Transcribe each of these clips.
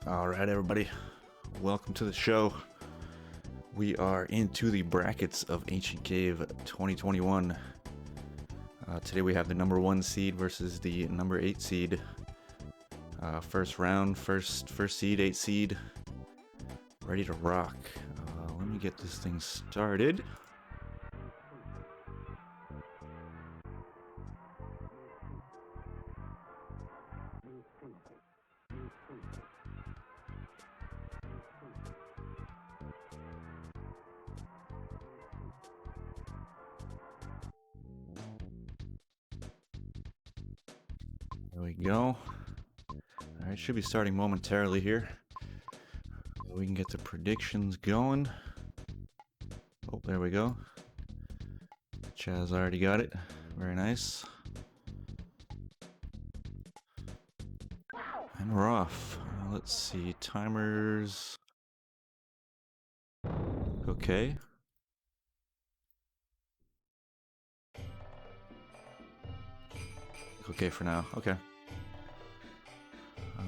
Alright, everybody, welcome to the show. We are into the brackets of Ancient Cave 2021. Today we have the number 1 seed versus the number 8 seed. First round, first seed, 8 seed. Ready to rock. Let me get this thing started. There we go. Alright, should be starting momentarily here. We can get the predictions going. Oh, there we go. Chaz already got it. Very nice. And we're off. Let's see, timers. Okay. Okay for now. Okay.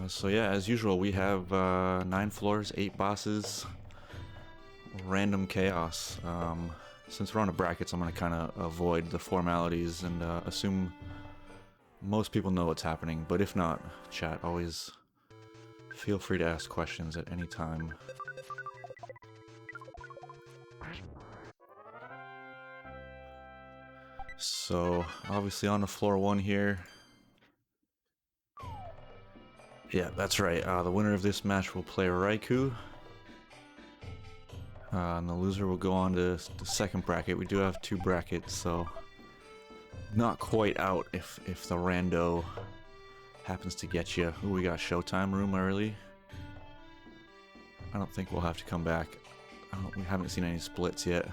So yeah, as usual, we have 9 floors, 8 bosses, random chaos. Since we're on the brackets, I'm going to kind of avoid the formalities and assume most people know what's happening. But if not, chat, always feel free to ask questions at any time. So, obviously on the floor 1 here. Yeah, that's right. The winner of this match will play Raikou. And the loser will go on to the second bracket. We do have 2 brackets, so not quite out if the rando happens to get you. Ooh, we got Showtime room early. I don't think we'll have to come back. We haven't seen any splits yet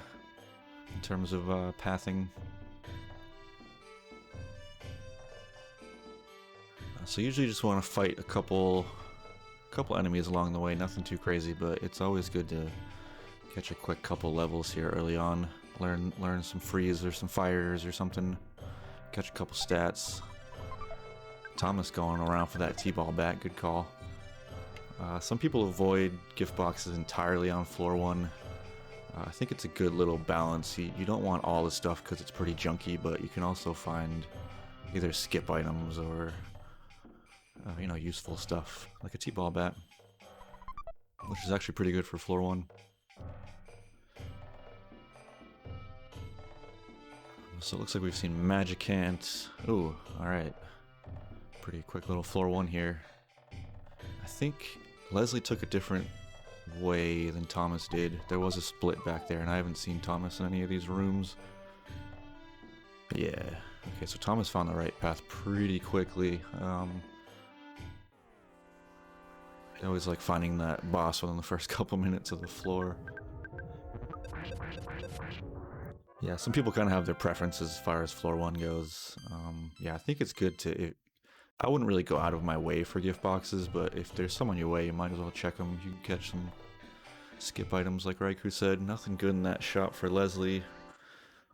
in terms of pathing. So usually you just want to fight a couple enemies along the way, nothing too crazy, but it's always good to catch a quick couple levels here early on. Learn some freeze or some fires or something. Catch a couple stats. Thomas going around for that T-ball bat, good call. Some people avoid gift boxes entirely on floor 1. I think it's a good little balance. You don't want all the stuff because it's pretty junky, but you can also find either skip items or useful stuff, like a T-ball bat, which is actually pretty good for floor 1. So it looks like we've seen Magicant. Ooh, alright. Pretty quick little floor 1 here. I think Leslie took a different way than Thomas did. There was a split back there, and I haven't seen Thomas in any of these rooms. Yeah. Okay, so Thomas found the right path pretty quickly. I always like finding that boss within the first couple minutes of the floor. Yeah, some people kind of have their preferences as far as floor 1 goes. Yeah, I think it's good to... I wouldn't really go out of my way for gift boxes, but if there's some on your way, you might as well check them. You can catch some skip items like Raikou said. Nothing good in that shop for Leslie,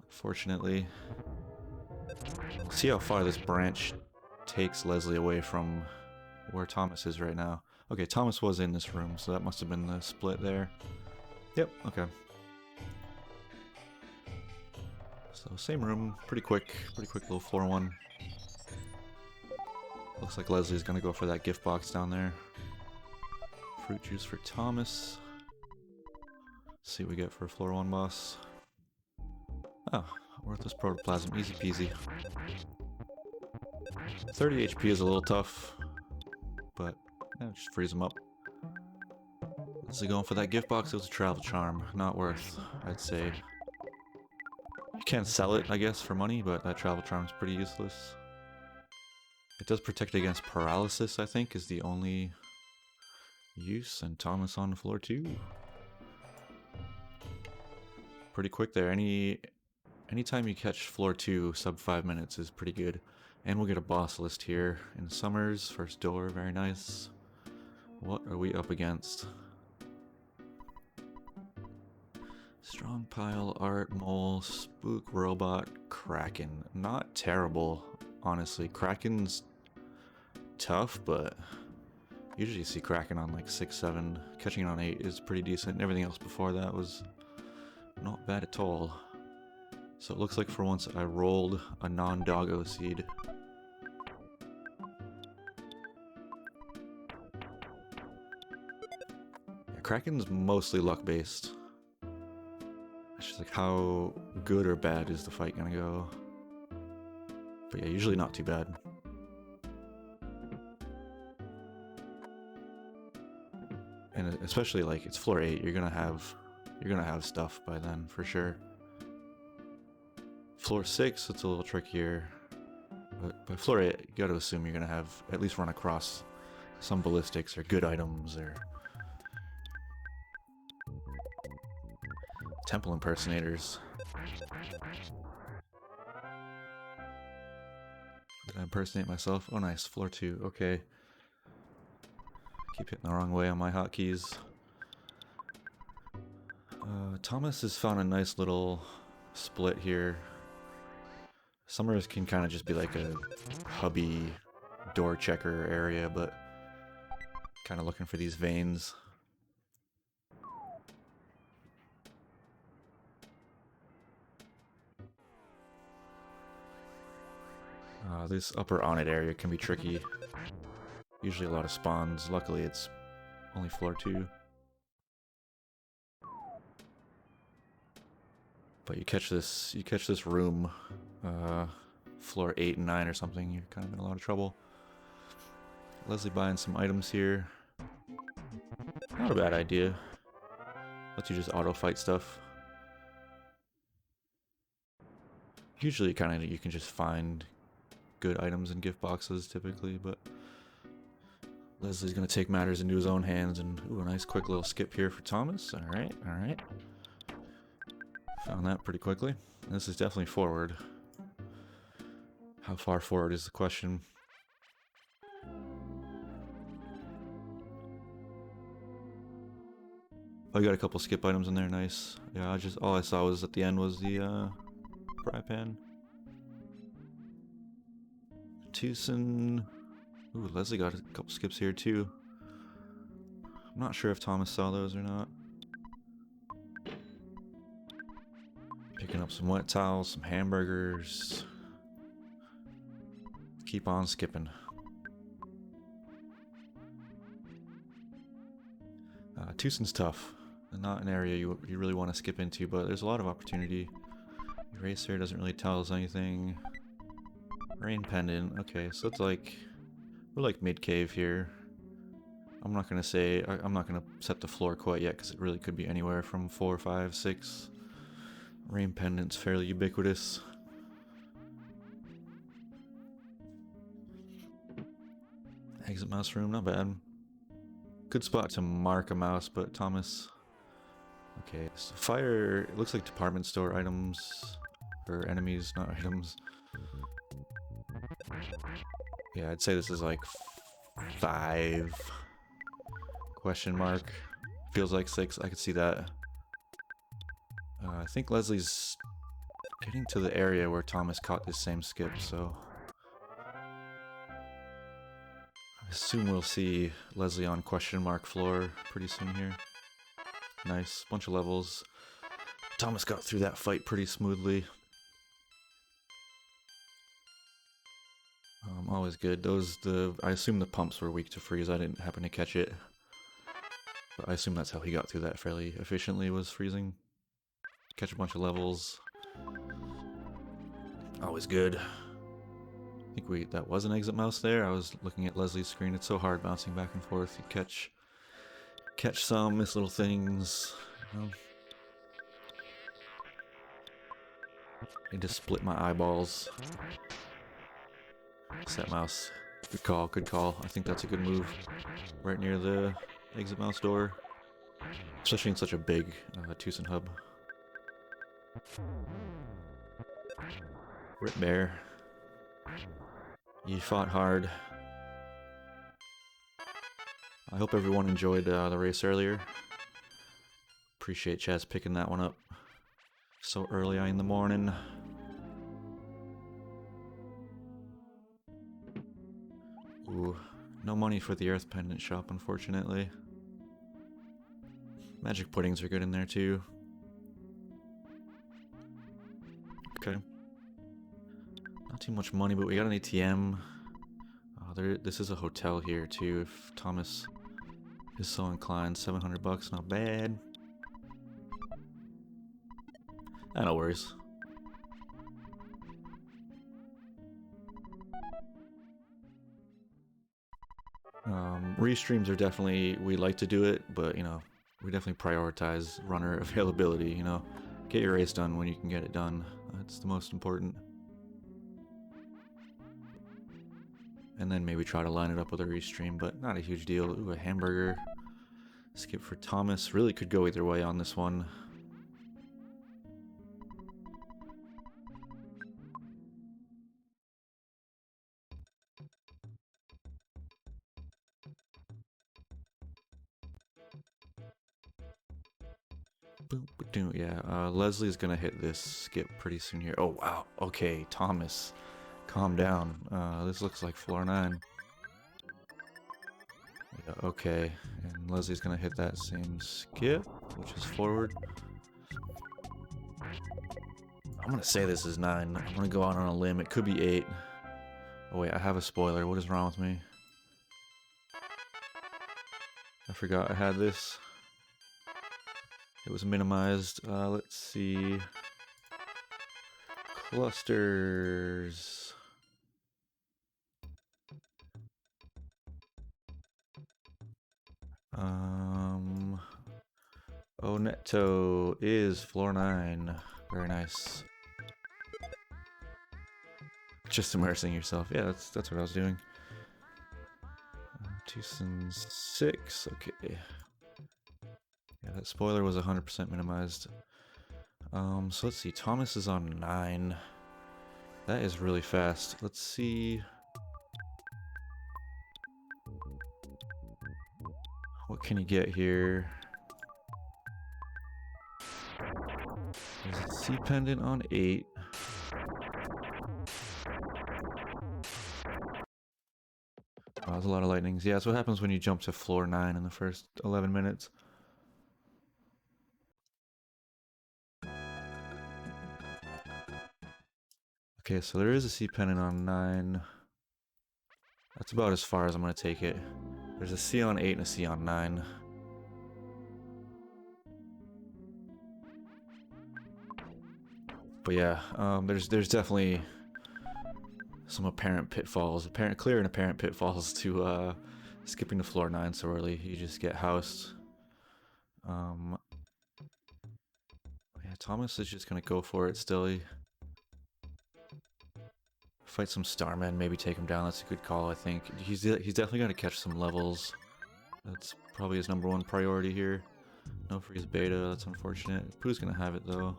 unfortunately. See how far this branch takes Leslie away from where Thomas is right now. Okay, Thomas was in this room, so that must have been the split there. Yep, okay. So same room, pretty quick little floor 1. Looks like Leslie's gonna go for that gift box down there. Fruit juice for Thomas. Let's see what we get for a floor 1 boss. Oh, worthless protoplasm, easy peasy. 30 HP is a little tough, but yeah, just freeze him up. Leslie going for that gift box. It was a travel charm, not worth, I'd say. You can't sell it, I guess, for money, but that travel charm's pretty useless. It does protect against paralysis, I think, is the only use, and Thomas on the floor too. Pretty quick there. Anytime you catch floor 2, sub 5 minutes is pretty good. And we'll get a boss list here in Summers, first door, very nice. What are we up against? Strong Pile, Art, Mole, Spook, Robot, Kraken. Not terrible, honestly. Kraken's tough, but Usually you see Kraken on like 6, 7. Catching it on 8 is pretty decent. Everything else before that was not bad at all. So it looks like for once I rolled a non-doggo seed. Yeah, Kraken's mostly luck-based. It's just like how good or bad is the fight gonna go. But yeah, usually not too bad. And especially like it's floor 8, you're gonna have stuff by then for sure. Floor 6, it's a little trickier. But by floor 8, you gotta assume you're gonna have at least run across some ballistics or good items or temple impersonators. Did I impersonate myself? Oh nice, floor 2, okay. Keep hitting the wrong way on my hotkeys. Thomas has found a nice little split here. Summers can kind of just be like a hubby door checker area, but kind of looking for these veins. This upper on it area can be tricky. Usually a lot of spawns. Luckily it's only floor 2. But you catch this room, floor 8 and 9 or something, you're kind of in a lot of trouble. Leslie buying some items here. Not a bad idea. Lets you just auto fight stuff. Usually you can just find good items in gift boxes typically, but Leslie's gonna take matters into his own hands and ooh, a nice quick little skip here for Thomas. Alright, alright. Found that pretty quickly. This is definitely forward. How far forward is the question. Oh, you got a couple skip items in there, nice. Yeah, all I saw was at the end was the fry pan. Tucson. Ooh, Leslie got a couple skips here too. I'm not sure if Thomas saw those or not. Picking up some wet towels, some hamburgers. Keep on skipping. Tucson's tough. Not an area you really want to skip into, but there's a lot of opportunity. Eraser doesn't really tell us anything. Rain pendant. Okay, so it's like we're like mid-cave here. I'm not gonna set the floor quite yet because it really could be anywhere from 4, 5, 6. Rain pendant's fairly ubiquitous. Exit mouse room, not bad. Good spot to mark a mouse, but Thomas. Okay, so fire. It looks like department store items or enemies, not items. Yeah, I'd say this is like 5 question mark. Feels like 6. I could see that. I think Leslie's getting to the area where Thomas caught this same skip, so I assume we'll see Leslie on question mark floor pretty soon here. Nice, bunch of levels. Thomas got through that fight pretty smoothly. Always good. I assume the pumps were weak to freeze. I didn't happen to catch it, but I assume that's how he got through that fairly efficiently, was freezing. Catch a bunch of levels. Always good. I think that was an exit mouse there. I was looking at Leslie's screen. It's so hard bouncing back and forth. You catch some, miss little things. You know. Need to split my eyeballs. Set mouse. Good call, good call. I think that's a good move. Right near the exit mouse door. Especially in such a big Tucson hub. Rip Bear. You fought hard. I hope everyone enjoyed the race earlier. Appreciate Chaz picking that one up so early in the morning. Ooh, No money for the Earth Pendant shop, unfortunately. Magic puddings are good in there too. Okay. Not too much money, but we got an ATM. This is a hotel here too, if Thomas is so inclined. 700 bucks, not bad. No worries. Restreams are definitely, we like to do it, but, you know, we definitely prioritize runner availability, you know. Get your race done when you can get it done. That's the most important. And then maybe try to line it up with a restream, but not a huge deal. Ooh, a hamburger. Skip for Thomas. Really could go either way on this one. Yeah, Leslie's gonna hit this skip pretty soon here. Oh, wow. Okay, Thomas. Calm down. This looks like floor 9. Yeah, okay, and Leslie's gonna hit that same skip, which is forward. I'm gonna say this is 9. I'm gonna go out on a limb. It could be 8. Oh wait, I have a spoiler. What is wrong with me? I forgot I had this. It was minimized. Let's see. Clusters. Oneto is floor 9. Very nice. Just immersing yourself. Yeah, that's what I was doing. 2 6. Okay. Yeah, that spoiler was 100% minimized. So let's see. Thomas is on 9. That is really fast. Let's see. What can you get here? There's a C pendant on 8. Oh, there's a lot of lightnings. Yeah, that's what happens when you jump to floor 9 in the first 11 minutes. Okay, so there is a C pendant on 9. That's about as far as I'm going to take it. There's a C on 8 and a C on 9. But yeah, there's definitely some apparent pitfalls, clear and apparent pitfalls to skipping to floor 9 so early. You just get housed. Yeah, Thomas is just gonna go for it still. Fight some Starmen, maybe take him down. That's a good call, I think. He's definitely gonna catch some levels. That's probably his #1 priority here. No freeze beta, that's unfortunate. Pooh's gonna have it though.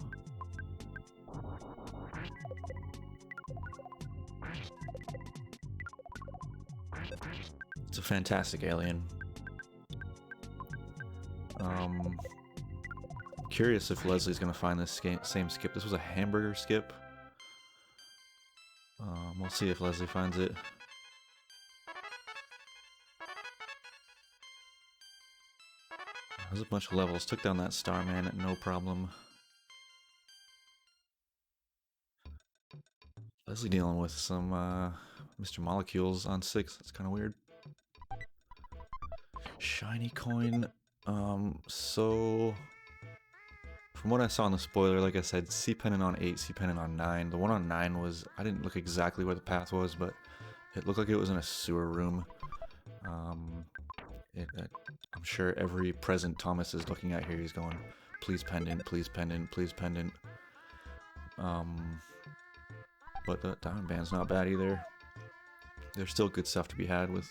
It's a fantastic alien. Curious if Leslie's gonna find this same skip. This was a hamburger skip. We'll see if Leslie finds it. There's a bunch of levels. Took down that Starman, no problem. Leslie dealing with some Mr. Molecules on 6. That's kind of weird. Shiny coin. So from what I saw in the spoiler, like I said, C pendant on 8, C pendant on 9. The one on 9 was, I didn't look exactly where the path was, but it looked like it was in a sewer room. I'm sure every present Thomas is looking at here, he's going, please pendant, please pendant, please pendant. But the diamond band's not bad either. There's still good stuff to be had with,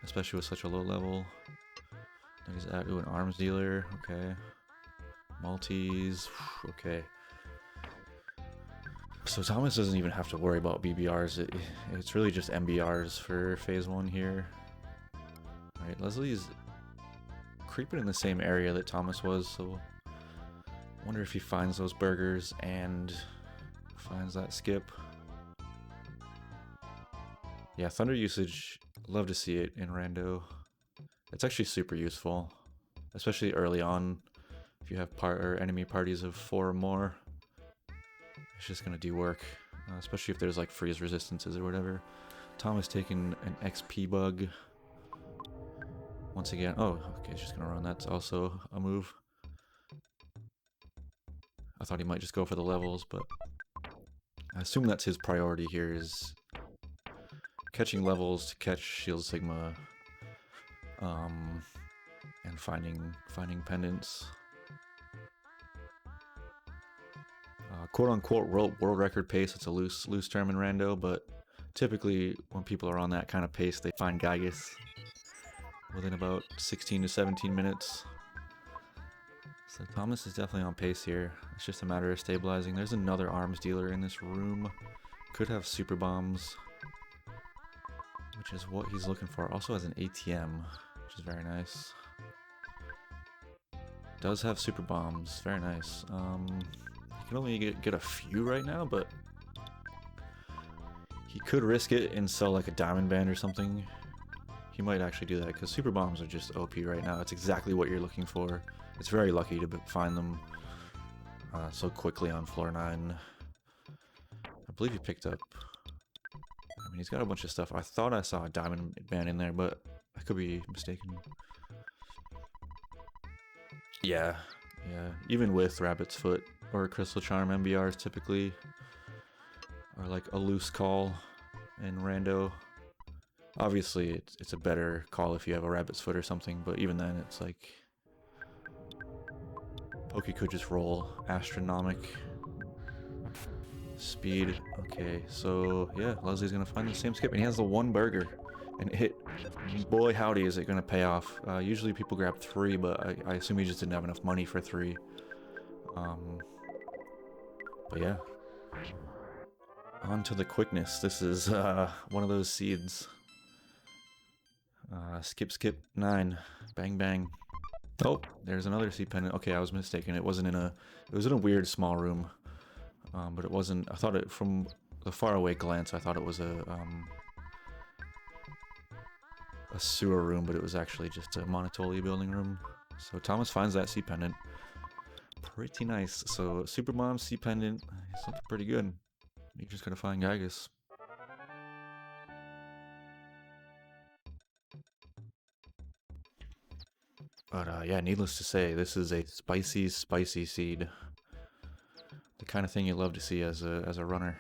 especially with such a low level. That is at an arms dealer, okay. Multis, okay. So Thomas doesn't even have to worry about BBRs. It's really just MBRs for phase 1 here. Alright, Leslie's creeping in the same area that Thomas was, so I wonder if he finds those burgers and finds that skip. Yeah, thunder usage, love to see it in rando. It's actually super useful, especially early on. If you have enemy parties of 4 or more, it's just gonna do work, especially if there's like freeze resistances or whatever. Tom is taking an XP bug. Once again, oh, okay, he's just gonna run. That's also a move. I thought he might just go for the levels, but I assume that's his priority here, is catching levels to catch Shield Sigma, and finding pendants. Quote-unquote world record pace. It's a loose term in rando, but typically when people are on that kind of pace, they find Gygus within about 16 to 17 minutes. So Thomas is definitely on pace here. It's just a matter of stabilizing. There's another arms dealer in this room. Could have super bombs, which is what he's looking for. Also has an ATM, which is very nice. Does have super bombs. Very nice. He can only get a few right now, but he could risk it and sell like a diamond band or something. He might actually do that because super bombs are just OP right now. It's exactly what you're looking for. It's very lucky to find them so quickly on floor 9. I believe he picked up... I mean, he's got a bunch of stuff. I thought I saw a diamond band in there, but I could be mistaken. Yeah. Even with Rabbit's Foot or Crystal Charm, MBRs typically are like a loose call in rando. Obviously, it's a better call if you have a Rabbit's Foot or something, but even then, it's like... Pokey could just roll astronomic speed. Okay, so yeah, Leslie's gonna find the same skip, and he has the 1 burger, and boy howdy is it gonna pay off. Usually people grab 3, but I assume he just didn't have enough money for 3. But yeah, on to the quickness. This is one of those seeds. Skip 9, bang bang. Oh, there's another seed pendant. Okay, I was mistaken. It wasn't in a... It was in a weird small room. But it wasn't... I thought it... From the faraway glance, I thought it was a sewer room, but it was actually just a Monotoli building room. So Thomas finds that seed pendant. Pretty nice. So Super Bomb, seed pendant. He's looking pretty good. You're just gonna find Gygus. But yeah, needless to say, this is a spicy seed. The kind of thing you love to see as a runner.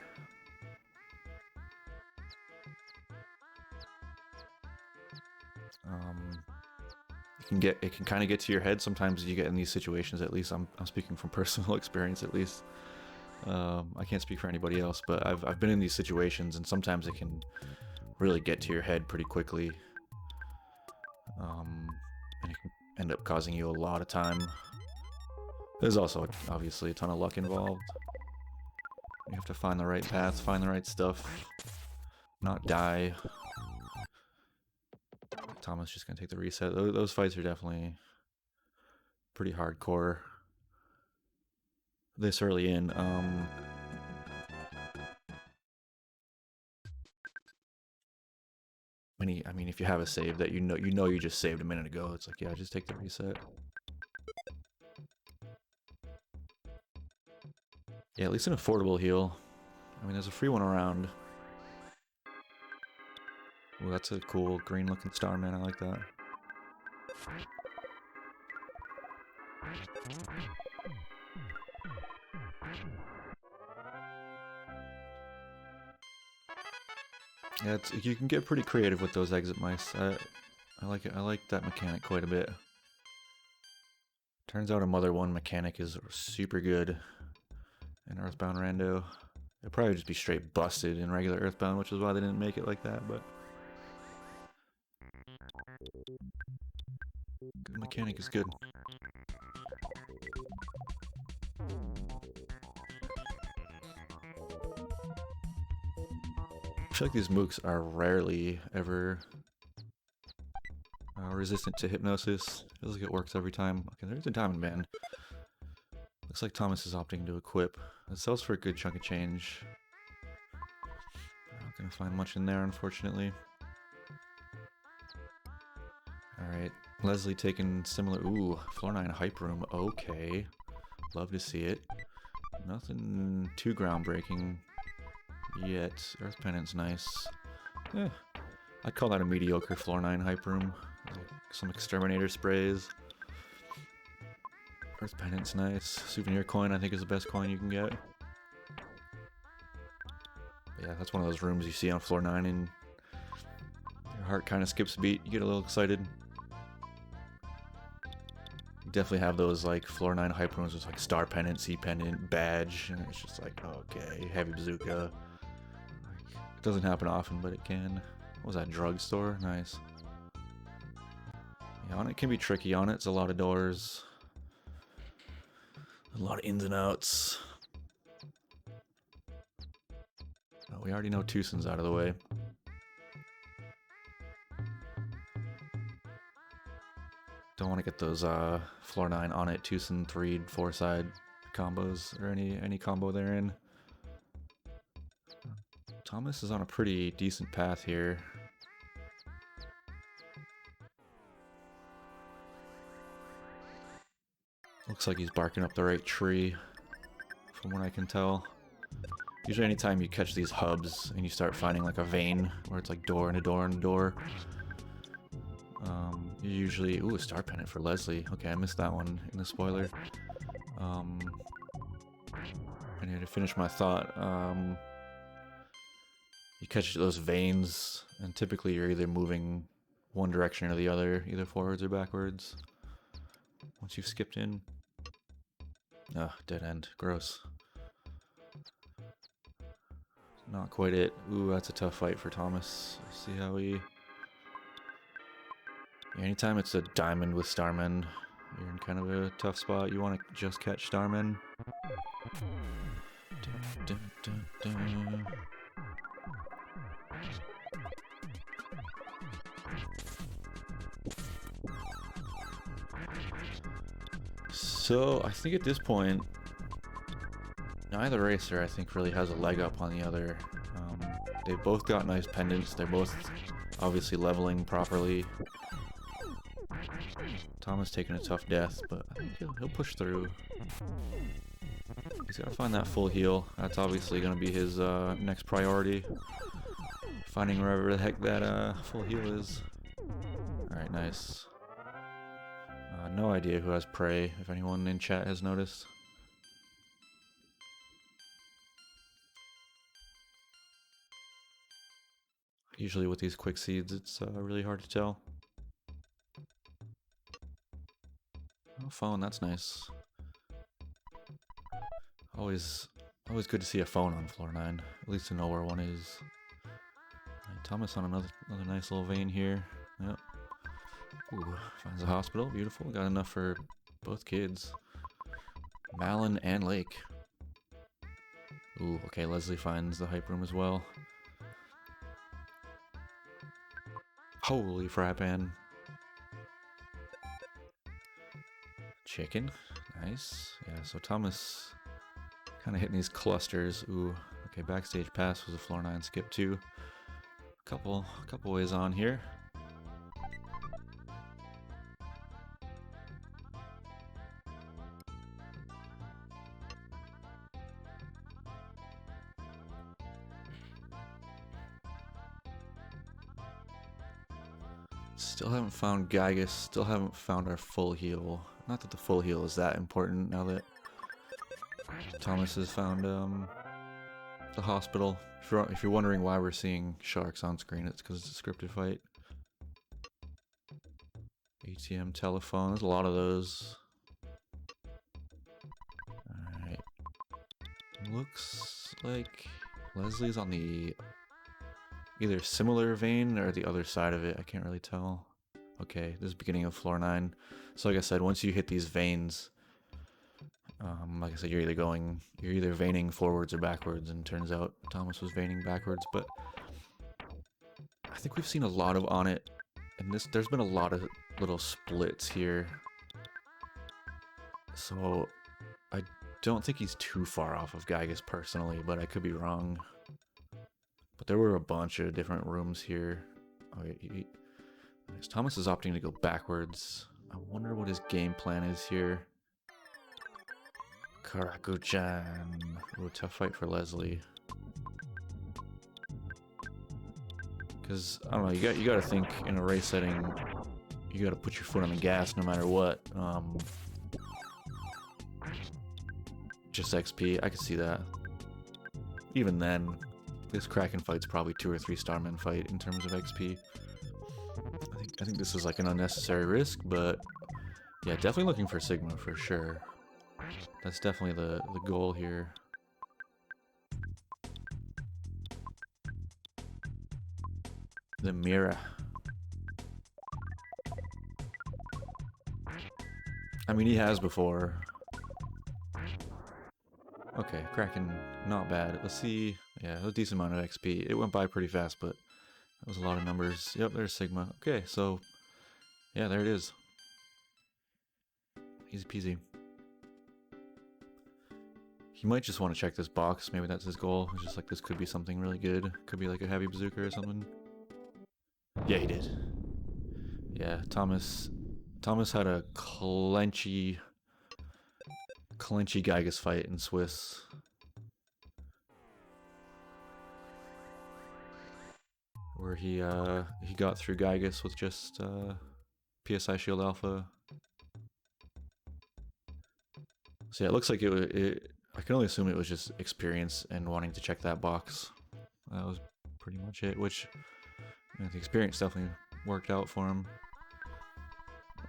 It can kind of get to your head sometimes. You get in these situations. At least I'm speaking from personal experience. At least I can't speak for anybody else, but I've been in these situations, and sometimes it can really get to your head pretty quickly. And it can end up causing you a lot of time. There's also obviously a ton of luck involved. You have to find the right path, find the right stuff, not die. Thomas just gonna take the reset. Those fights are definitely pretty hardcore this early in. I mean, if you have a save that you know you just saved a minute ago, it's like, yeah, just take the reset. Yeah, at least an affordable heal. I mean, there's a free one around. Ooh, that's a cool green-looking star, man. I like that. Yeah, you can get pretty creative with those exit mice. I like it. I like that mechanic quite a bit. Turns out a Mother 1 mechanic is super good in Earthbound Rando. It'd probably just be straight busted in regular Earthbound, which is why they didn't make it like that, but... Good mechanic is good. I feel like these mooks are rarely ever resistant to hypnosis. Feels like it works every time. Okay, there's a diamond band. Looks like Thomas is opting to equip. It sells for a good chunk of change. I'm not gonna gonna find much in there, unfortunately. Alright, Leslie taking similar... Ooh, floor 9 hype room. Okay. Love to see it. Nothing too groundbreaking yet. Earth Pendant's nice. I'd call that a mediocre floor 9 hype room. Like some exterminator sprays. Earth Pendant's nice. Souvenir coin I think is the best coin you can get. But yeah, that's one of those rooms you see on floor 9 and your heart kind of skips a beat. You get a little excited. You definitely have those like floor 9 hype rooms with like star pendant, sea pendant, badge, and it's just like, okay, heavy bazooka. Like, it doesn't happen often, but it can. What was that, drugstore? Nice. Yeah, on it can be tricky. On it's a lot of doors. A lot of ins and outs. Oh, we already know Twosen's out of the way. Don't want to get those floor 9 on it, Twosen 3, 4 side combos, or any combo they're in. Thomas is on a pretty decent path here. Looks like he's barking up the right tree, from what I can tell. Usually anytime you catch these hubs and you start finding like a vein where it's like door and a door and a door, you usually... Ooh, a star pendant for Leslie. Okay, I missed that one in the spoiler. I need to finish my thought. You catch those veins, and typically you're either moving one direction or the other, either forwards or backwards. Once you've skipped in. Ugh, dead end. Gross. Not quite it. Ooh, that's a tough fight for Thomas. Let's see how he... Yeah, anytime it's a diamond with Starmen, you're in kind of a tough spot. You want to just catch Starmen. Dun, dun, dun, dun. So, I think at this point, neither racer, I think, really has a leg up on the other. They've both got nice pendants. They're both obviously leveling properly. Thomas taking a tough death, but I think he'll push through. He's got to find that full heal. That's obviously going to be his next priority. Finding wherever the heck that full heal is. Alright, nice. No idea who has prey, if anyone in chat has noticed. Usually with these quick seeds, it's really hard to tell. Oh, phone, that's nice. Always good to see a phone on floor 9, at least to know where one is. Right, Thomas on another nice little vein here. Yep. Ooh, finds a hospital, beautiful. Got enough for both kids. Malin and Lake. Ooh, okay, Leslie finds the hype room as well. Holy frappan. Chicken, nice. Yeah, so Thomas kind of hitting these clusters. Ooh, okay, backstage pass was a floor 9 skip too. Couple ways on here. Still haven't found Gygus, still haven't found our full heal. Not that the full heal is that important now that Thomas has found the hospital. If you're wondering why we're seeing sharks on screen, it's because it's a scripted fight. ATM telephone, there's a lot of those. Alright. Looks like Leslie's on the either similar vein or the other side of it. I can't really tell. Okay, this is beginning of floor 9. So like I said, once you hit these veins, like I said, you're either veining forwards or backwards, and turns out Thomas was veining backwards, but I think we've seen a lot of on it, and there's been a lot of little splits here. So I don't think he's too far off of Gygus personally, but I could be wrong. But there were a bunch of different rooms here. Oh, Thomas is opting to go backwards. I wonder what his game plan is here. Karakuchan. Ooh, tough fight for Leslie. Because I don't know, you got to think in a race setting, you got to put your foot on the gas no matter what. Just XP, I could see that. Even then, this Kraken fight's probably 2 or 3 Starman fight in terms of XP. I think this is like an unnecessary risk, but yeah, definitely looking for Sigma for sure. That's definitely the goal here. The Mira. I mean, he has before. Okay, Kraken, not bad. Let's see. Yeah, a decent amount of XP. It went by pretty fast, but that was a lot of numbers. Yep, there's Sigma. Okay, so yeah, there it is. Easy peasy. He might just want to check this box. Maybe that's his goal. It's just like, this could be something really good. Could be like a heavy bazooka or something. Yeah, he did. Yeah, Thomas had a clenchy Gygas fight in Swiss. Where he got through Gygas with just PSI Shield Alpha. So yeah, it looks like I can only assume it was just experience and wanting to check that box. That was pretty much it, which, you know, the experience definitely worked out for him.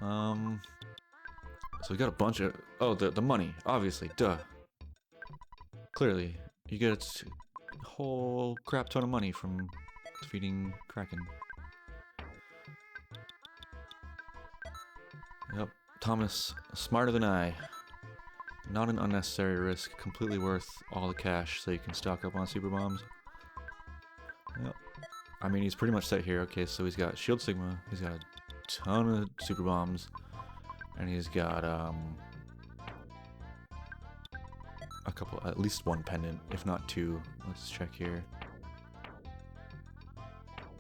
So we got a bunch of... Oh, the money, obviously, duh. Clearly, you get a whole crap ton of money from defeating Kraken. Yep, Thomas, smarter than I. Not an unnecessary risk, completely worth all the cash so you can stock up on super bombs. Yep. I mean, he's pretty much set here. Okay, so he's got Shield Sigma, he's got a ton of super bombs, and he's got a couple, at least one pendant, if not 2. Let's check here.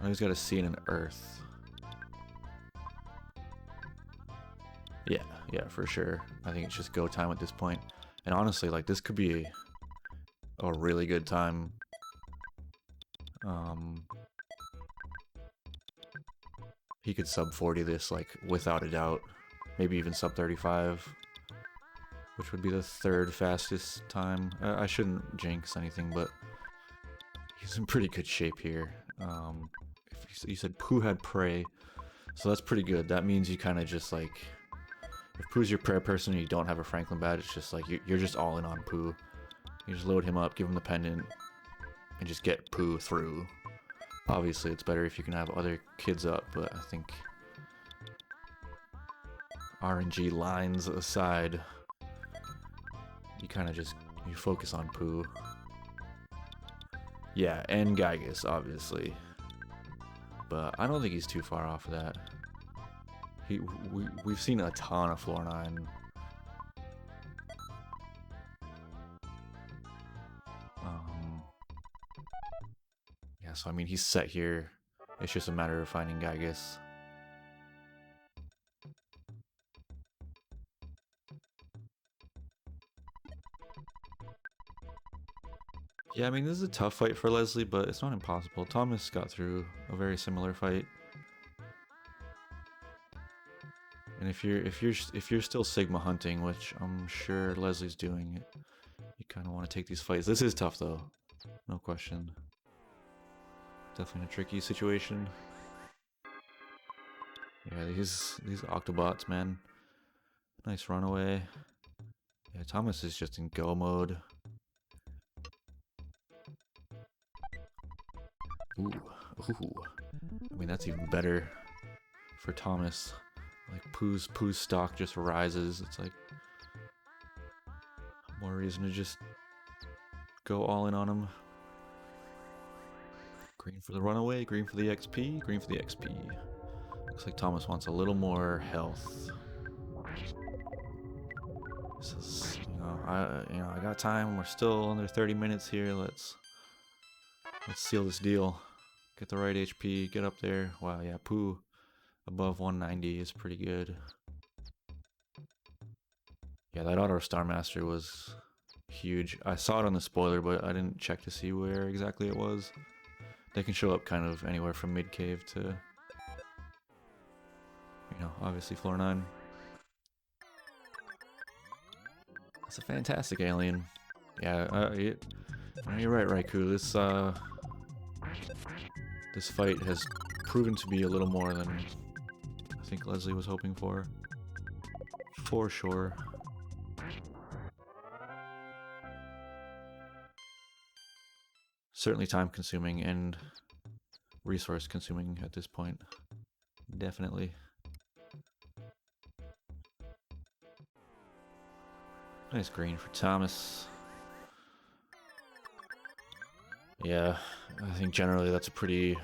Oh, he's got a C and an Earth. Yeah, for sure. I think it's just go time at this point. And honestly, like, this could be a really good time. He could sub 40 this, like, without a doubt. Maybe even sub 35, which would be the 3rd fastest time. I shouldn't jinx anything, but he's in pretty good shape here. If you said Pooh had Prey, so that's pretty good. That means you kind of just, like... If Pooh's your prayer person and you don't have a Franklin badge, it's just like you're just all in on Pooh. You just load him up, give him the pendant, and just get Pooh through. Obviously, it's better if you can have other kids up, but I think RNG lines aside, you kind of just you focus on Pooh. Yeah, and Gygas, obviously, but I don't think he's too far off of that. We've seen a ton of floor 9. Yeah, so I mean, he's set here. It's just a matter of finding Gygas. Yeah, I mean, this is a tough fight for Leslie, but it's not impossible. Thomas got through a very similar fight. And if you're still Sigma hunting, which I'm sure Leslie's doing, you kind of want to take these fights. This is tough though, no question. Definitely a tricky situation. Yeah, these Octobots, man. Nice runaway. Yeah, Thomas is just in go mode. Ooh. I mean, that's even better for Thomas. Like, Pooh's stock just rises. It's like more reason to just go all in on him. Green for the runaway, green for the XP, green for the XP. Looks like Thomas wants a little more health. This is, I got time. We're still under 30 minutes here. Let's Let's seal this deal. Get the right HP, get up there. Wow, yeah, Pooh above 190 is pretty good. Yeah, that Auto Star Master was huge. I saw it on the spoiler, but I didn't check to see where exactly it was. They can show up kind of anywhere from mid-cave to, you know, obviously floor 9. It's a fantastic alien. Yeah, you're right, Raikou. This fight has proven to be a little more than I think Leslie was hoping for. For sure. Certainly time consuming and resource consuming at this point. Definitely. Nice green for Thomas. Yeah, I think generally that's a pretty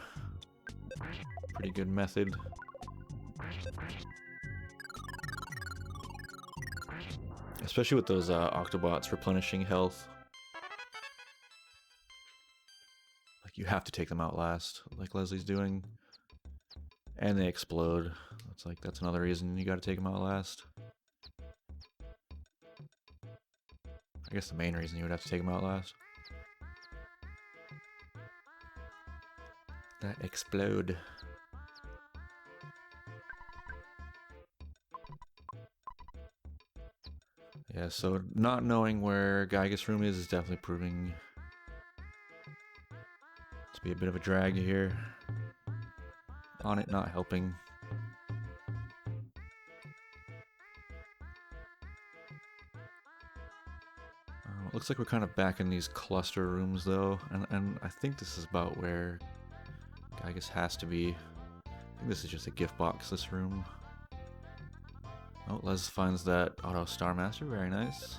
good method. Especially with those Octobots replenishing health. Like, you have to take them out last, like Leslie's doing. And they explode. That's another reason you gotta take them out last. I guess the main reason you would have to take them out last. That explode. Yeah, so not knowing where Gygas room is definitely proving to be a bit of a drag here. On it not helping. It looks like we're kind of back in these cluster rooms though, and I think this is about where Gygas has to be. I think this is just a gift box, this room. Oh, Les finds that Auto Star Master, very nice.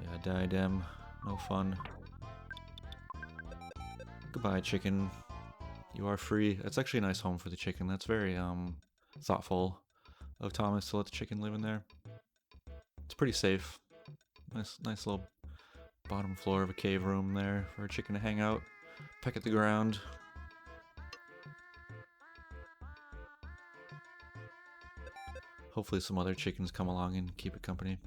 Yeah, diadem, no fun. Goodbye, chicken. You are free. That's actually a nice home for the chicken. That's very thoughtful of Thomas to let the chicken live in there. It's pretty safe. Nice little bottom floor of a cave room there for a chicken to hang out, peck at the ground. Hopefully some other chickens come along and keep it company.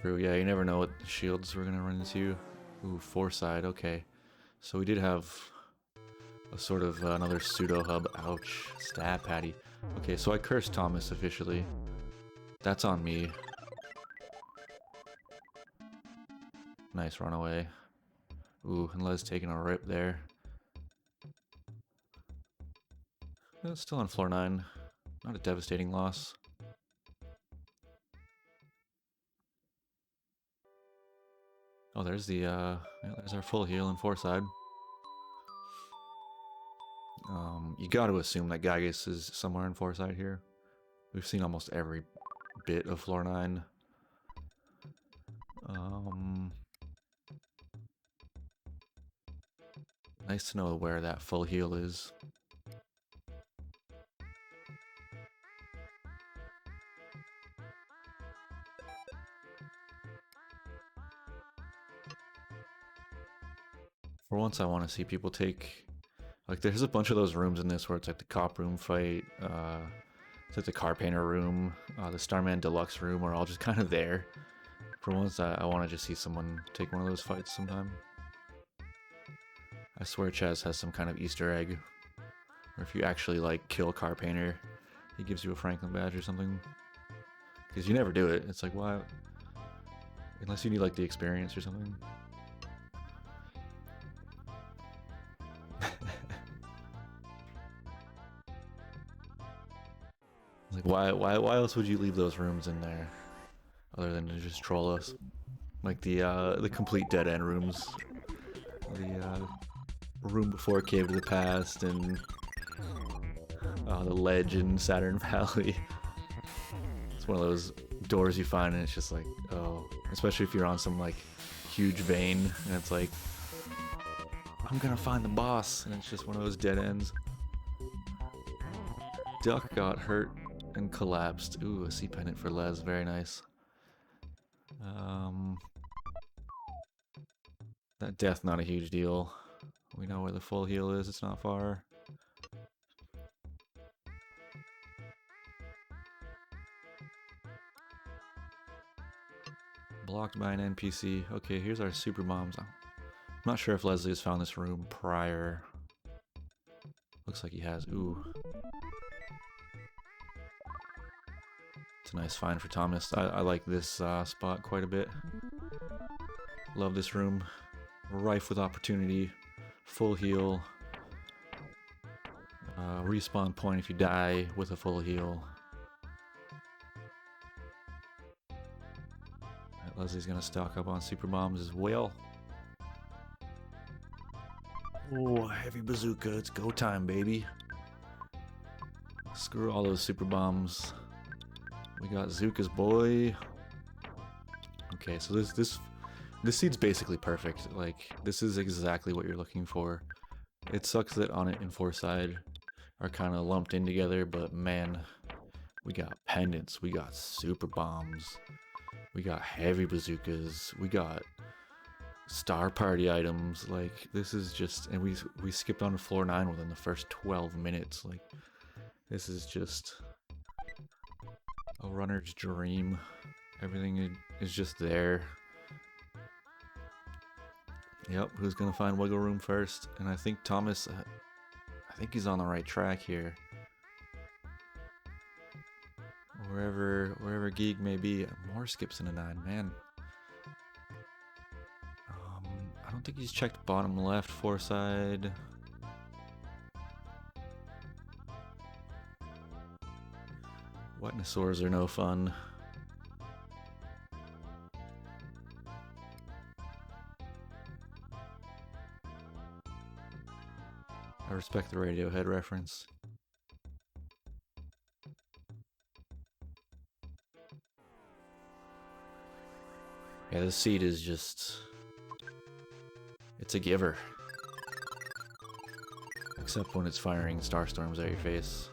True, yeah, you never know what shields we're gonna run into. Ooh, Foresight, okay. So we did have a sort of another pseudo-hub. Ouch. Stab patty. Okay, so I cursed Thomas officially. That's on me. Nice runaway. Ooh, and Les taking a rip there. Still on floor 9. Not a devastating loss. Oh, there's the, yeah, there's our full heal and Foresight. You gotta assume that Gygas is somewhere in Foresight here. We've seen almost every bit of floor 9. Nice to know where that full heal is. For once, I want to see people take... Like, there's a bunch of those rooms in this where it's like the cop room fight, it's like the car painter room, the Starman Deluxe room are all just kind of there. For once, I want to just see someone take one of those fights sometime. I swear Chaz has some kind of Easter egg, or if you actually, like, kill car painter, he gives you a Franklin badge or something. Because you never do it. It's like, why? Unless you need, like, the experience or something. Like, why else would you leave those rooms in there, other than to just troll us? Like the complete dead end rooms, the room before Cave to the Past, and the ledge in Saturn Valley. It's one of those doors you find, and it's just like, oh, especially if you're on some like huge vein, and it's like, I'm gonna find the boss, and it's just one of those dead ends. Duck got hurt and collapsed. Ooh, a sea pendant for Les, very nice. That death not a huge deal. We know where the full heal is, it's not far. Blocked by an NPC. Okay, here's our super bombs. I'm not sure if Leslie has found this room prior. Looks like he has. Ooh. It's a nice find for Thomas. I like this spot quite a bit. Love this room. Rife with opportunity. Full heal. Respawn point if you die with a full heal. Right, Leslie's gonna stock up on super bombs as well. Oh, heavy bazooka. It's go time, baby. Screw all those super bombs. We got Zuka's boy. Okay, so this seed's basically perfect. Like, this is exactly what you're looking for. It sucks that on it and Foreside are kind of lumped in together, but man, we got pendants, we got super bombs, we got heavy bazookas, we got star party items. Like, this is just, and we skipped on to floor 9 within the first 12 minutes. Like, this is just a runner's dream. Everything is just there. Yep, who's gonna find wiggle room first? And I think Thomas, I think he's on the right track here. Wherever Geek may be, more skips into 9, man. I don't think he's checked bottom left, Foreside. Wetnosaurs are no fun. I respect the Radiohead reference. Yeah, this seed is just... it's a giver. Except when it's firing starstorms at your face.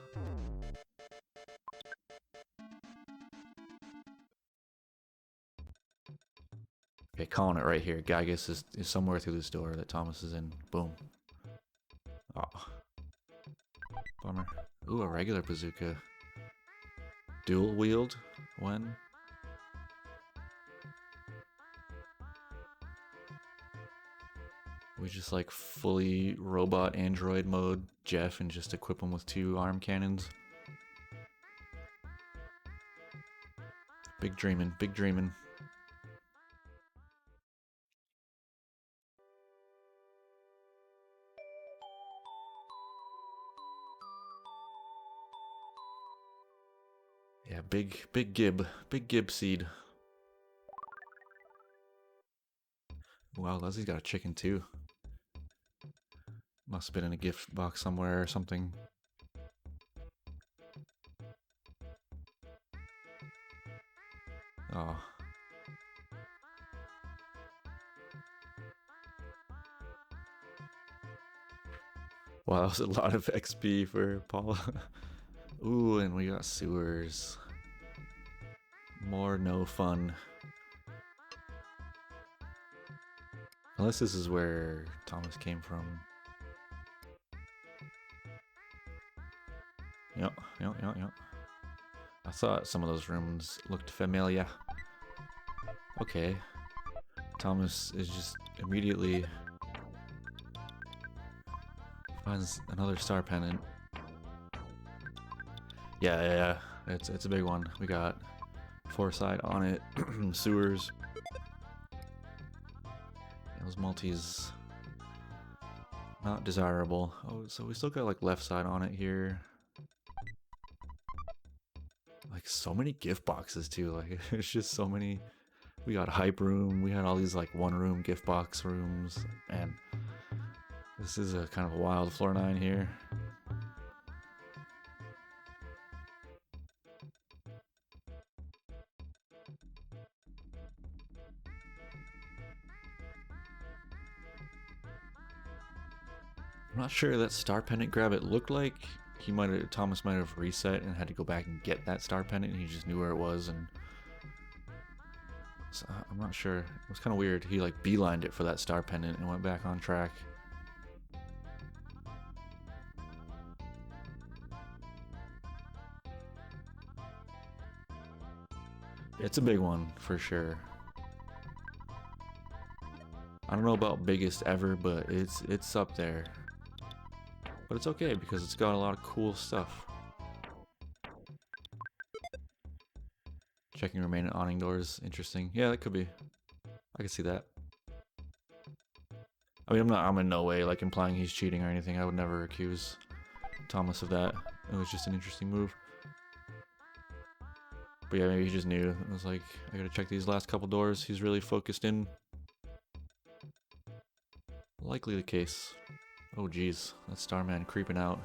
Okay, calling it right here. Gygus is somewhere through this door that Thomas is in. Boom. Oh. Bummer. Ooh, a regular bazooka. Dual wield? When? We just like fully robot android mode Jeff and just equip him with 2 arm cannons. Big dreamin', big dreamin'. Yeah, big gib seed. Wow, Leslie's got a chicken too. Must have been in a gift box somewhere or something. Oh. Wow, that was a lot of XP for Paula. Ooh, and we got sewers. More no fun. Unless this is where Thomas came from. Yep. I thought some of those rooms looked familiar. Okay. Thomas is just immediately finds another star pennant. Yeah. It's a big one. We got Foresight on it. Sewers. Those multis not desirable. Oh, so we still got like left side on it here. Like so many gift boxes too. Like it's just so many. We got hype room. We had all these like 1-room gift box rooms. And this is a kind of a wild floor 9 here. I'm not sure that star pennant grab. It looked like Thomas might have reset and had to go back and get that star pennant, and he just knew where it was and I'm not sure. It was kind of weird. He like beelined it for that star pendant and went back on track. It's a big one for sure. I don't know about biggest ever, but it's up there. But it's okay because it's got a lot of cool stuff. Checking remaining awning doors, interesting. Yeah, that could be. I could see that. I mean, I'm in no way like implying he's cheating or anything. I would never accuse Thomas of that. It was just an interesting move. But yeah, maybe he just knew. It was like, I gotta check these last couple doors. He's really focused in. Likely the case. Oh geez, that Starman creeping out.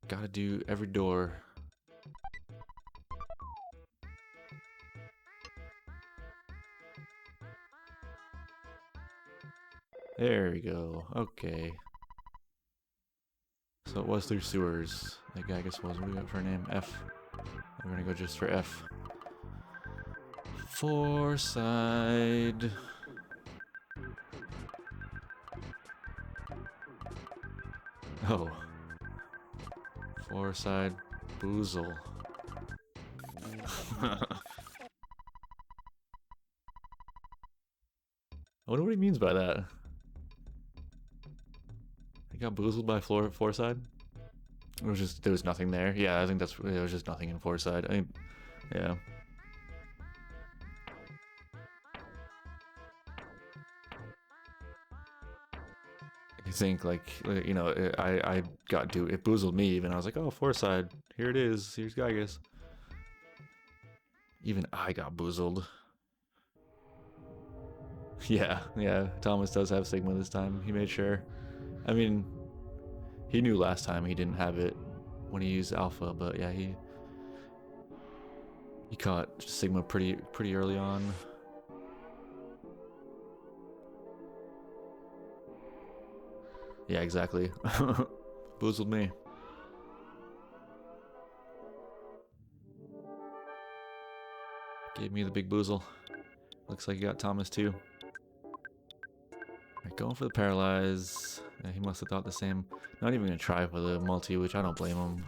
Gotta do every door. There we go. Okay. So it was through sewers. That guy, I guess, was. What do we got for a name? F. We're gonna go just for F. Foreside. Oh. Foreside Boozle. I wonder what he means by that. He got boozled by Foreside? It was just, there was nothing there. Yeah, I think there was just nothing in Foreside. I mean, yeah. You think, like, you know, I got it boozled me even. I was like, oh, Foreside, here it is. Here's Gygus. Even I got boozled. Yeah, Thomas does have Sigma this time. He made sure. I mean, he knew last time he didn't have it when he used Alpha, but yeah, he caught Sigma pretty early on. Yeah, exactly. Boozled me. Gave me the big boozle. Looks like you got Thomas too. Right, going for the paralyze. Yeah, he must have thought the same. Not even gonna try for the multi, which I don't blame him.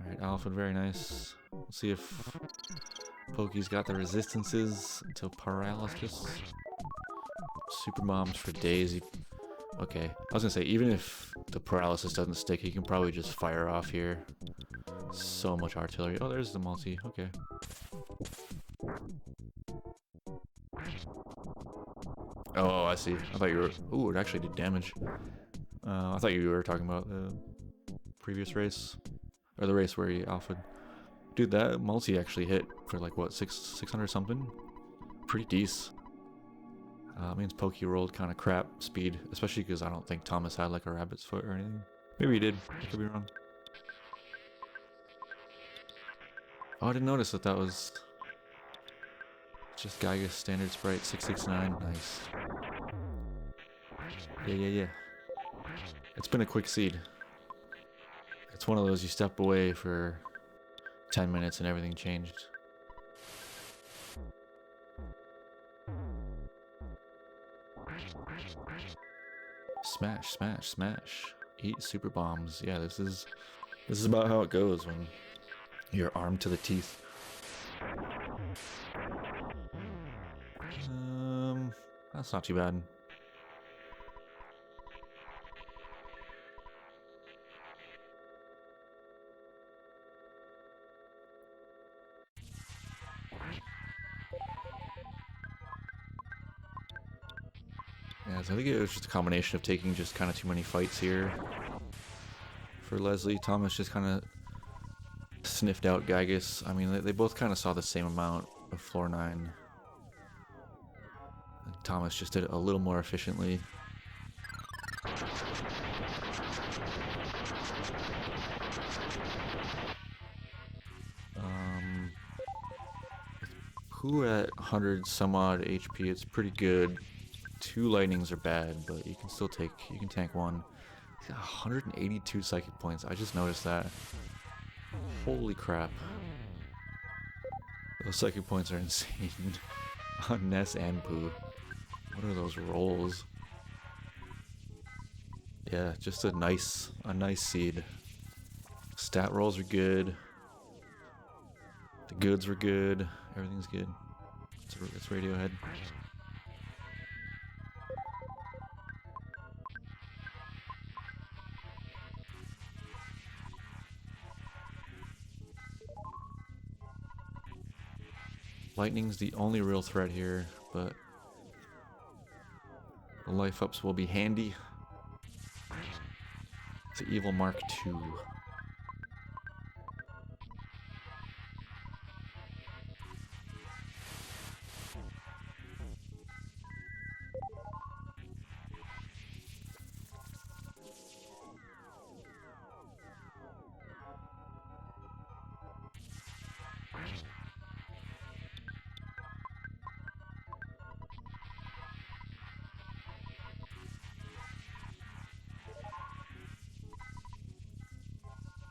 Alright, Alfred, very nice. We'll see if Pokey's got the resistances to paralysis. Super bombs for days. Okay, I was gonna say, even if the paralysis doesn't stick, he can probably just fire off here. So much artillery. Oh, there's the multi. Okay. Oh, I see. I thought you were... Ooh, it actually did damage. I thought you were talking about the previous race. Or the race where he alpha. Dude, that multi actually hit for like, what, 600 something? Pretty decent. Means Pokey rolled kind of crap speed. Especially because I don't think Thomas had like a rabbit's foot or anything. Maybe he did. I could be wrong. Oh, I didn't notice that was... just Gygus standard sprite 669. Nice. Yeah. It's been a quick seed. It's one of those you step away for 10 minutes and everything changed. Smash. Eat super bombs. Yeah, this is about how it goes when you're armed to the teeth. That's not too bad. Yeah, so I think it was just a combination of taking just kind of too many fights here for Leslie. Thomas just kind of sniffed out Gygus. I mean, they both kind of saw the same amount of floor 9. Thomas just did it a little more efficiently. Who at 100 some odd HP, it's pretty good 2 lightnings are bad, but you can still you can tank one. He's got 182 psychic points. I just noticed that. Holy crap. Those psychic points are insane. On Ness and Pooh. What are those rolls? Yeah, just a nice seed. Stat rolls are good. The goods were good. Everything's good. It's Radiohead. Lightning's the only real threat here, but the life ups will be handy. It's an Evil Mark II.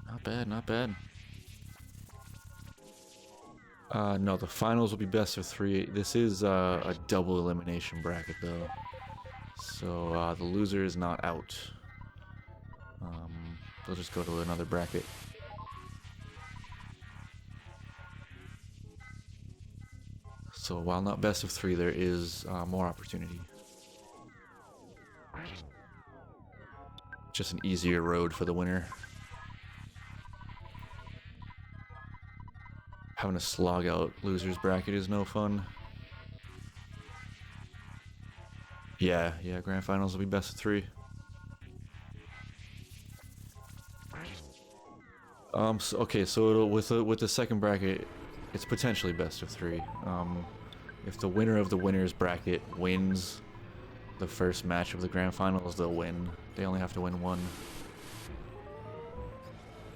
Not bad, not bad. No, the finals will be best of 3. This is a double elimination bracket, though. So the loser is not out. They'll just go to another bracket. So while not best of 3, there is more opportunity. Just an easier road for the winner. Having to slog out loser's bracket is no fun. Yeah, grand finals will be best of 3. So with the second bracket, it's potentially best of 3. If the winner of the winner's bracket wins the first match of the grand finals, they'll win. They only have to win 1.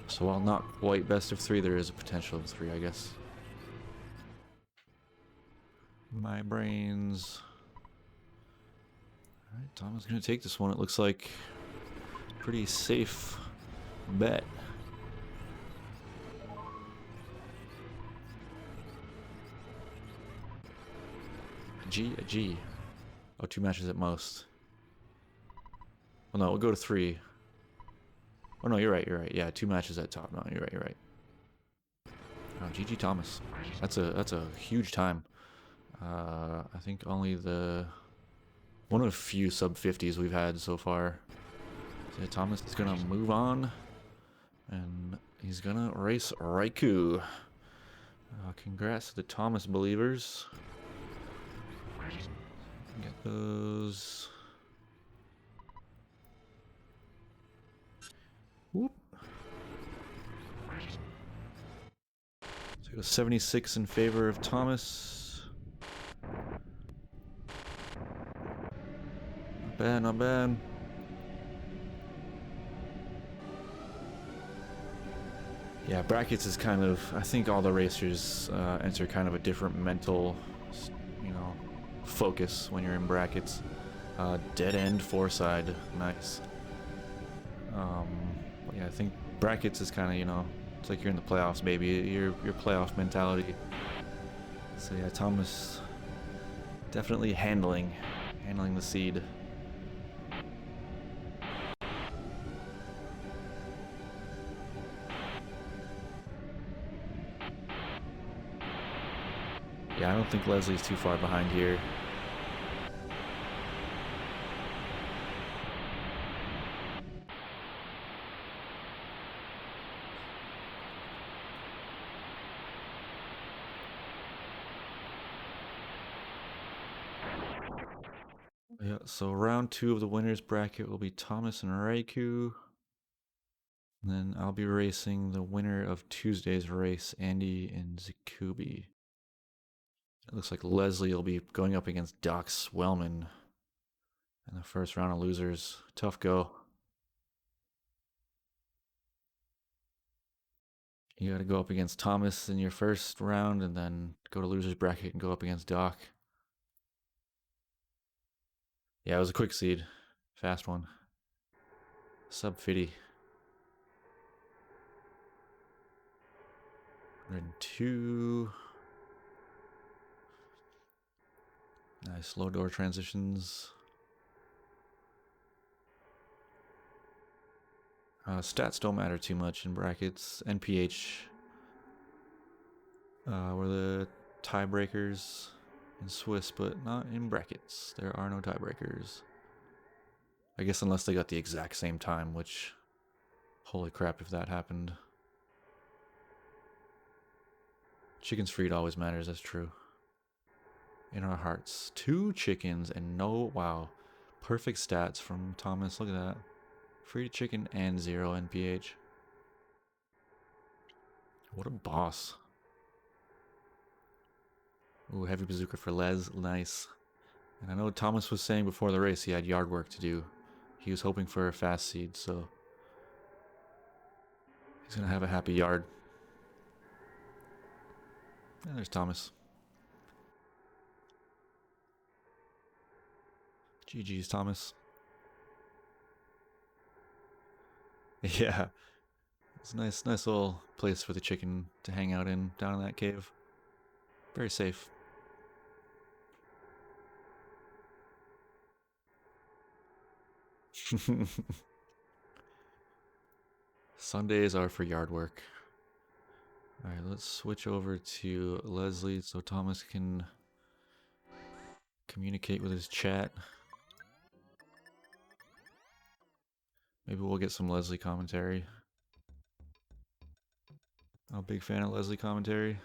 So while not quite best of 3, there is a potential of 3, I guess. My brains. Alright, Tom is gonna take this one. It looks like pretty safe bet. A G. Oh, 2 matches at most. Well, no, we'll go to 3. Oh no, you're right. Yeah, 2 matches at top. No, you're right. Oh, GG Thomas. That's a huge time. I think only one of the few sub 50s we've had so far. So yeah, Thomas is gonna move on, and he's gonna race Raikou. Congrats to the Thomas believers. Get those. Whoop. So it goes 76 in favor of Thomas. Not bad, not bad. Yeah, brackets is kind of, I think all the racers enter kind of a different mental, focus when you're in brackets. Dead end 4-side, nice. Yeah, I think brackets is kind of, it's like you're in the playoffs, baby. Your playoff mentality. So yeah, Thomas definitely handling the seed. Yeah, I don't think Leslie's too far behind here. Yeah, so round 2 of the winners bracket will be Thomas and Raikou. And then I'll be racing the winner of Tuesday's race, Andy and Zakubi. It looks like Leslie will be going up against Doc Swellman in the first round of losers. Tough go. You gotta go up against Thomas in your first round and then go to losers bracket and go up against Doc. Yeah, it was a quick seed. Fast one. Sub 50. 102. Nice slow door transitions. Stats don't matter too much in brackets. NPH were the tiebreakers in Swiss, but not in brackets. There are no tiebreakers. I guess unless they got the exact same time, which, holy crap if that happened. Chickens freed always matters, that's true. In our hearts. 2 chickens and no, wow. Perfect stats from Thomas, look at that. Free chicken and 0 NPH. What a boss. Ooh, heavy bazooka for Les, nice. And I know Thomas was saying before the race he had yard work to do. He was hoping for a fast seed, so he's gonna have a happy yard. And there's Thomas. GG's, Thomas. Yeah. It's a nice little place for the chicken to hang out in down in that cave. Very safe. Sundays are for yard work. Alright, let's switch over to Leslie so Thomas can communicate with his chat. Maybe we'll get some Leslie commentary. I'm a big fan of Leslie commentary.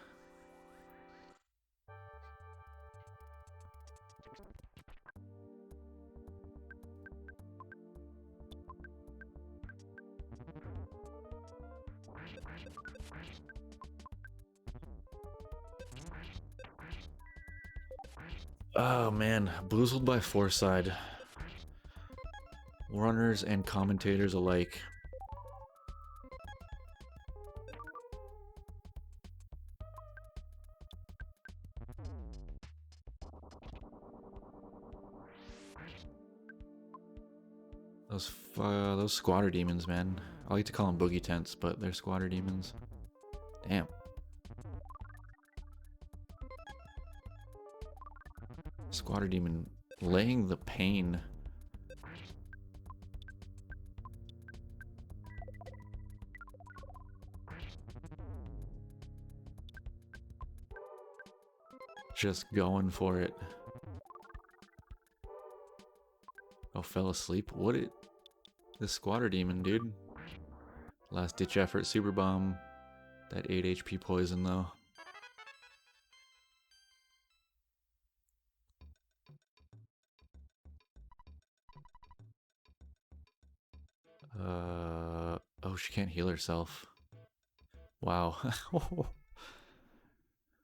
Oh man, boozled by Foreside. Runners and commentators alike. Those squatter demons, man. I like to call them boogie tents, but they're squatter demons. Damn. Squatter demon laying the pain. Just going for it. Oh, fell asleep? What it? This squatter demon, dude. Last ditch effort, super bomb. That 8 HP poison, though. Oh, she can't heal herself. Wow.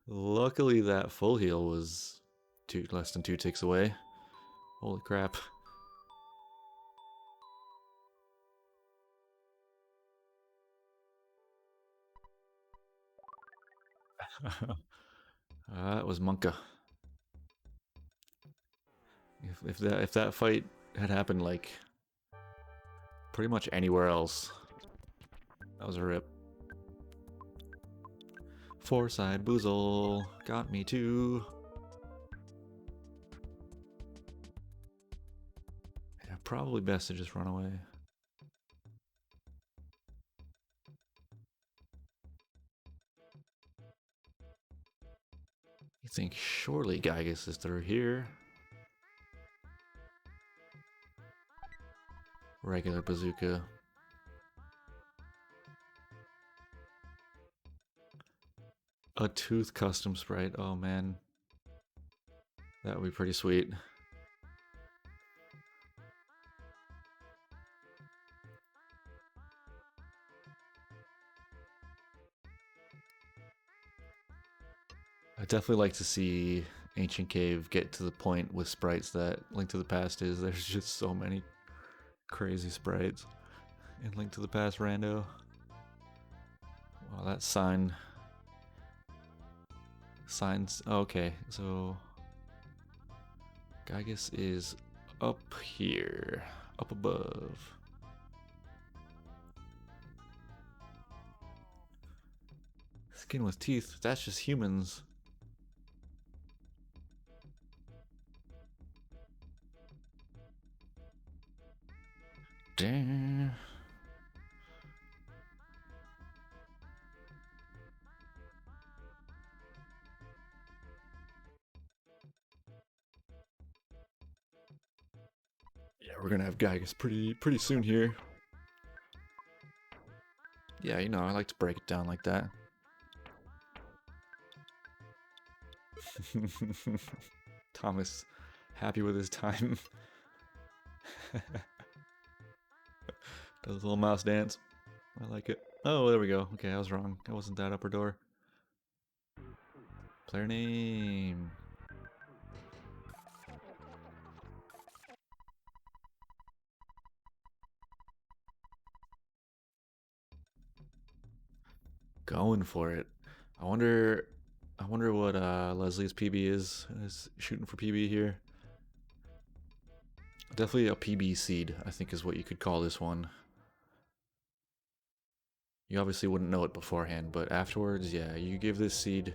Luckily, that full heal was less than 2 ticks away. Holy crap. That was Monka. If that fight had happened like pretty much anywhere else, that was a rip. Foreside Boozle got me too. Yeah, probably best to just run away. You think surely Gygus is through here? Regular bazooka. A tooth custom sprite. Oh man. That would be pretty sweet. I'd definitely like to see Ancient Cave get to the point with sprites that Link to the Past is. There's just so many crazy sprites in Link to the Past Rando. Wow, that sign. Signs. Okay, so Gygus is up here, up above. Skin with teeth, that's just humans. Damn. Yeah, we're gonna have Gygas pretty soon here. Yeah, you know, I like to break it down like that. Thomas, happy with his time. Does a little mouse dance. I like it. Oh, there we go. Okay, I was wrong. That wasn't that upper door. Player name. Going for it. I wonder what Leslie's PB is shooting for PB here. Definitely a PB seed, I think is what you could call this one. You obviously wouldn't know it beforehand, but afterwards, yeah, you give this seed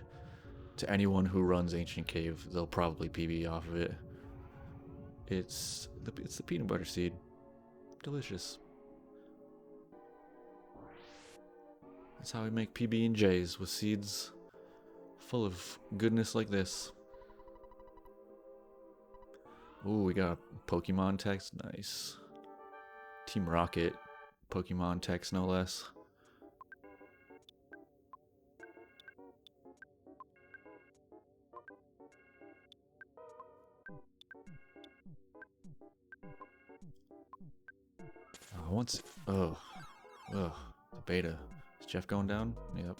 to anyone who runs Ancient Cave, they'll probably PB off of it. It's the peanut butter seed. Delicious. That's how we make PB&Js, with seeds full of goodness like this. Ooh, we got Pokemon text. Nice. Team Rocket. Pokemon text, no less. Oh, the beta. Is Jeff going down? Yep.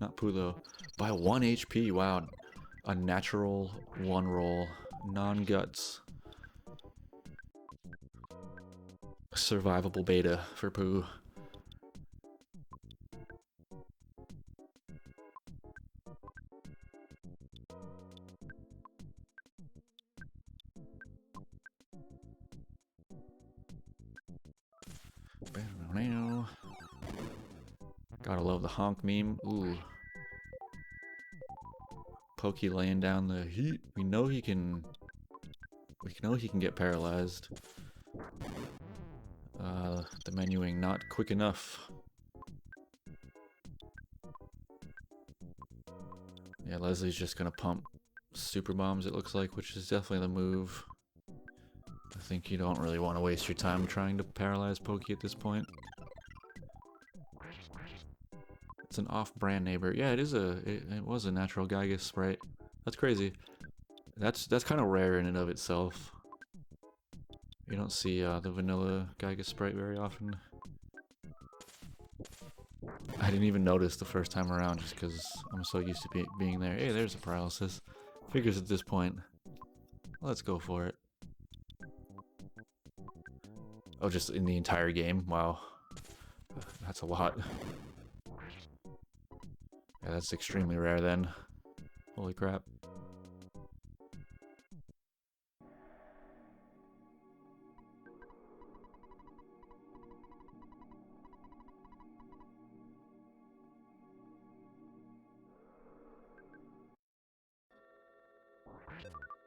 Not Pulo. By 1 HP, wow. A natural 1 roll. Non-guts. Survivable beta for Pooh. Gotta love the honk meme. Ooh. Pokey laying down the heat. We know he can get paralyzed. The menuing not quick enough. Yeah, Leslie's just gonna pump super bombs, it looks like, which is definitely the move. I think you don't really want to waste your time trying to paralyze Pokey at this point. It's an off-brand neighbor. Yeah, it was a natural Gygas sprite. That's crazy. That's kind of rare in and of itself. You don't see the vanilla Gygas sprite very often. I didn't even notice the first time around just because I'm so used to being there. Hey, there's a paralysis. Figures at this point. Let's go for it. Oh, just in the entire game? Wow. That's a lot. Yeah, that's extremely rare then. Holy crap.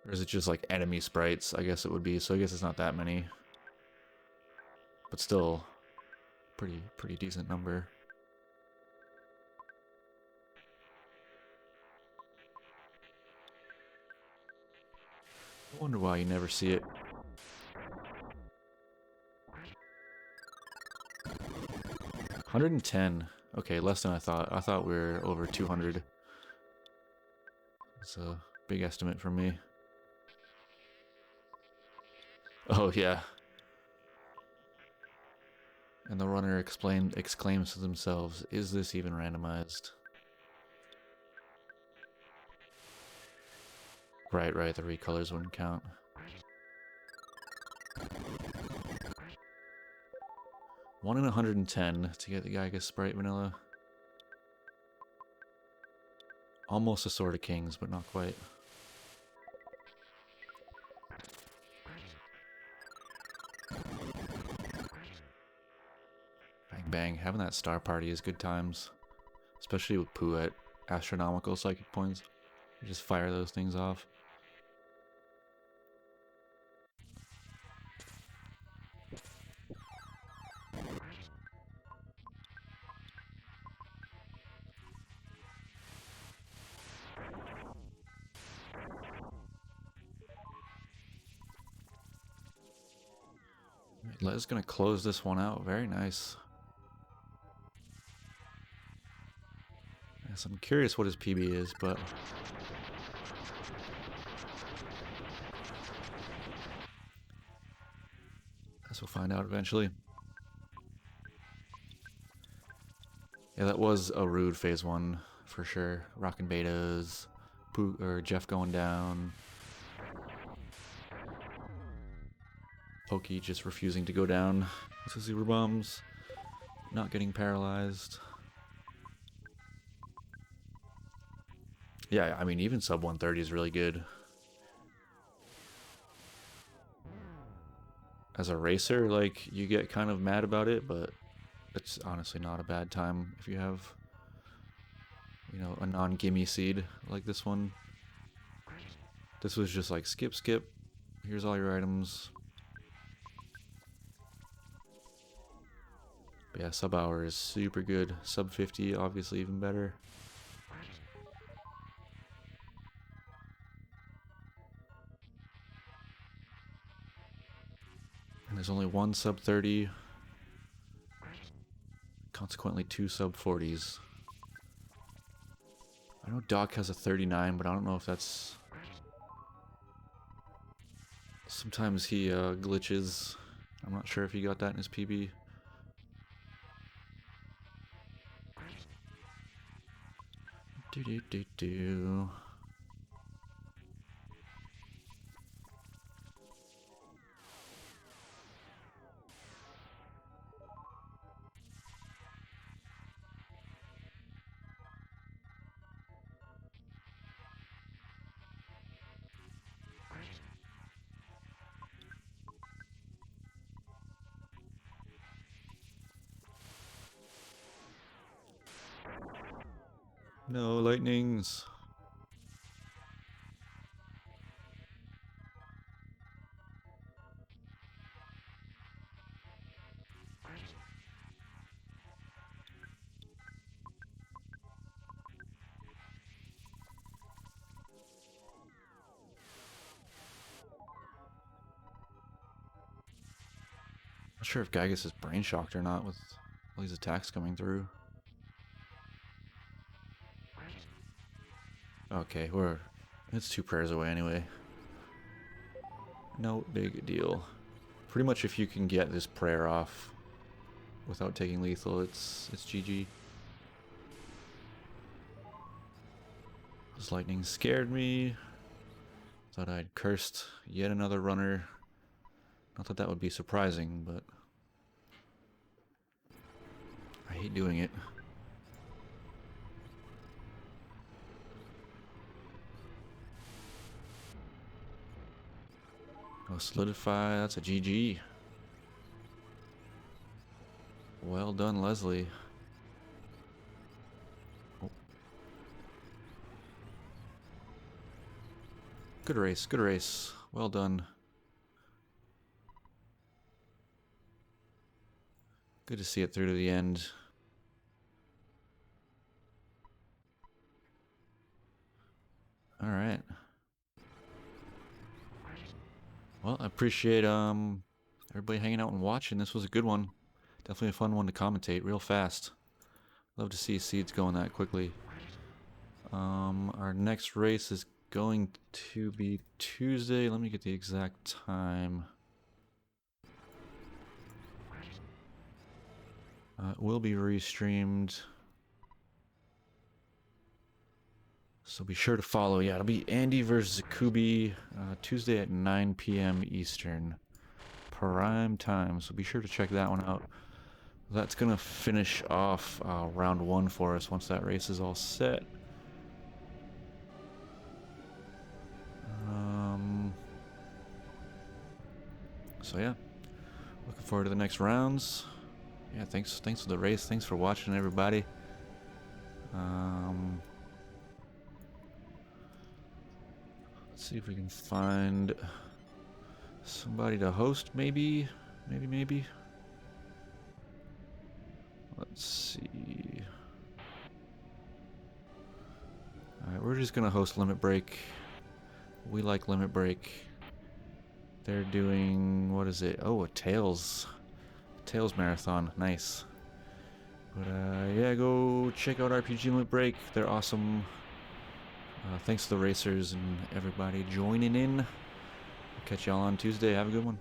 Or is it just like enemy sprites? I guess it would be, so I guess it's not that many. But still, pretty decent number. I wonder why you never see it. $110. Okay, less than I thought. I thought we were over 200. It's a big estimate for me. Oh, yeah. And the runner exclaims to themselves, is this even randomized? Right, the recolors wouldn't count. One in 110 to get the Gygas Sprite Vanilla. Almost a Sword of Kings, but not quite. bang. Having that star party is good times. Especially with Pooh at astronomical psychic points. You just fire those things off. Les gonna close this one out. Very nice. Yes, I'm curious what his PB is, but guess we'll find out eventually. Yeah, that was a rude phase 1 for sure. Rockin' betas, Pooh or Jeff going down. Pokey just refusing to go down with his Uber bombs, not getting paralyzed. Yeah, I mean, even sub 130 is really good. As a racer, like, you get kind of mad about it, but it's honestly not a bad time if you have, you know, a non-gimme seed like this one. This was just like, skip, skip, here's all your items. But yeah, sub hour is super good. Sub 50, obviously even better. And there's only one sub 30. Consequently, 2 sub 40s. I know Doc has a 39, but I don't know if that's... Sometimes he glitches. I'm not sure if he got that in his PB. Do. No lightnings. Not sure if Gygus is brain shocked or not with all these attacks coming through. Okay, it's 2 prayers away anyway. No big deal. Pretty much if you can get this prayer off without taking lethal, it's GG. This lightning scared me. Thought I'd cursed yet another runner. Not that that would be surprising, but I hate doing it. Oh, solidify, that's a GG. Well done, Leslie. Oh. Good race, good race. Well done. Good to see it through to the end. Alright. Well, I appreciate everybody hanging out and watching. This was a good one. Definitely a fun one to commentate real fast. Love to see seeds going that quickly. Our next race is going to be Tuesday. Let me get the exact time. It will be restreamed. So be sure to follow. Yeah, it'll be Andy versus Zakubi Tuesday at 9 p.m. Eastern. Prime time. So be sure to check that one out. That's going to finish off round 1 for us once that race is all set. So yeah, looking forward to the next rounds. Yeah, thanks for the race. Thanks for watching, everybody. Let's see if we can find somebody to host, maybe. Maybe. Let's see. Alright, we're just gonna host Limit Break. We like Limit Break. They're doing, what is it? Oh, a Tails marathon. Nice. But yeah, go check out RPG Limit Break. They're awesome. Thanks to the racers and everybody joining in. I'll catch y'all on Tuesday. Have a good one.